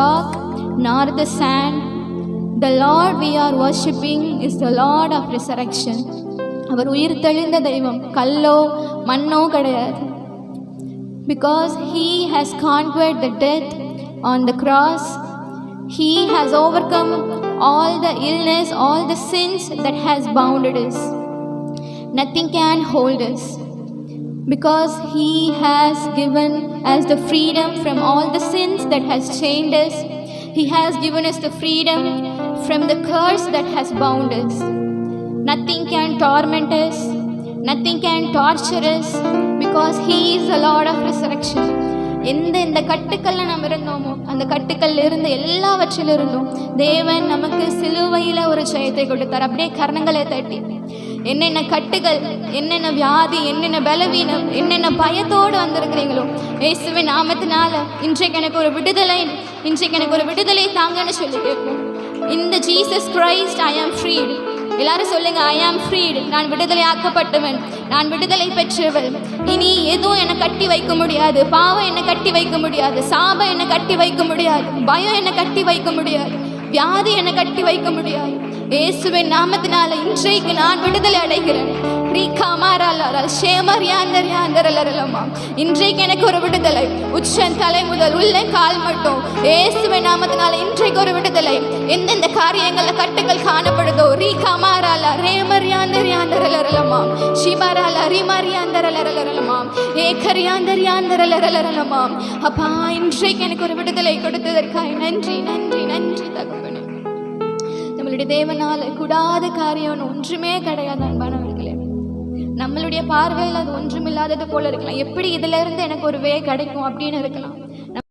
rock nor the sand. The Lord we are worshipping is the Lord of resurrection. அவர் உயிர் தெளிந்த தெய்வம், கல்லோ மண்ணோ கிடையாது. Because he has conquered the death on the cross, he has overcome all the illness, all the sins that has bounded us. Nothing can hold us, because he has given us the freedom from all the sins that has chained us. He has given us the freedom from the curse that has bound us. Nothing can torment us, nothing can torture us, because he is the Lord of resurrection. இந்த கட்டுக்கல்ல நம்ம இருந்தோமோ அந்த கட்டுக்கல்ல இருந்து எல்லாவற்றிலிருந்தும் தேவன் நமக்கு சிலுவையில் ஒரு ஜெயத்தை கொடுத்தார். அப்படியே கரணங்களை தட்டி, என்னென்ன கட்டுகள், என்னென்ன வியாதி, என்னென்ன பலவீனம், என்னென்ன பயத்தோடு வந்திருக்கிறீங்களோ இயேசுவின் நாமத்தினால இன்றைக்கு எனக்கு ஒரு விடுதலை, இன்றைக்கு எனக்கு ஒரு விடுதலை தாங்கன்னு சொல்லி கேட்போம். இந்த ஜீசஸ் கிரைஸ்ட் ஐ ஆம் ஃப்ரீட். எல்லாரும் சொல்லுங்க, ஐ ஆம் ஃப்ரீட். நான் விடுதலை ஆக்கப்பட்டவன், நான் விடுதலை பெற்றவள். இனி எதுவும் என்னை கட்டி வைக்க முடியாது. பாவம் என்னை கட்டி வைக்க முடியாது, சாபம் என்னை கட்டி வைக்க முடியாது, பயம் என்னை கட்டி வைக்க முடியாது, வியாதி என்னை கட்டி வைக்க முடியாது. இயேசுவின் நாமத்தினால இன்றைக்கு நான் விடுதலை அடைகிறேன். இன்றைக்கு எனக்கு ஒரு விடுதலை, உச்சன் தலை முதல் உள்ள கால் மட்டும் இயேசுவின் நாமத்தினால இன்றைக்கு ஒரு விடுதலை. எந்தெந்த காரியங்கள்ல கட்டுகள் காணப்படுதோ ரீகாமாராலா ரேமரியாந்தரியாந்தரலரலமா ஷிபாராலா ரிமாரியாந்தரலரலமா ஏகரியாந்தரியாந்தரலரலமா. அப்பா, இன்றைக்கு எனக்கு ஒரு விடுதலை கொடுத்ததற்காக நன்றி நன்றி நன்றி தகப்பனே. நம்மளுடைய தேவனால கூடாத காரியம் ஒன்றுமே கிடையாது அன்பானவர்களே. நம்மளுடைய பார்வையில் அது ஒன்றுமில்லாதது போல இருக்கலாம். எப்படி இதுல இருந்து எனக்கு ஒரு வே கிடைக்கும் அப்படின்னு இருக்கலாம்.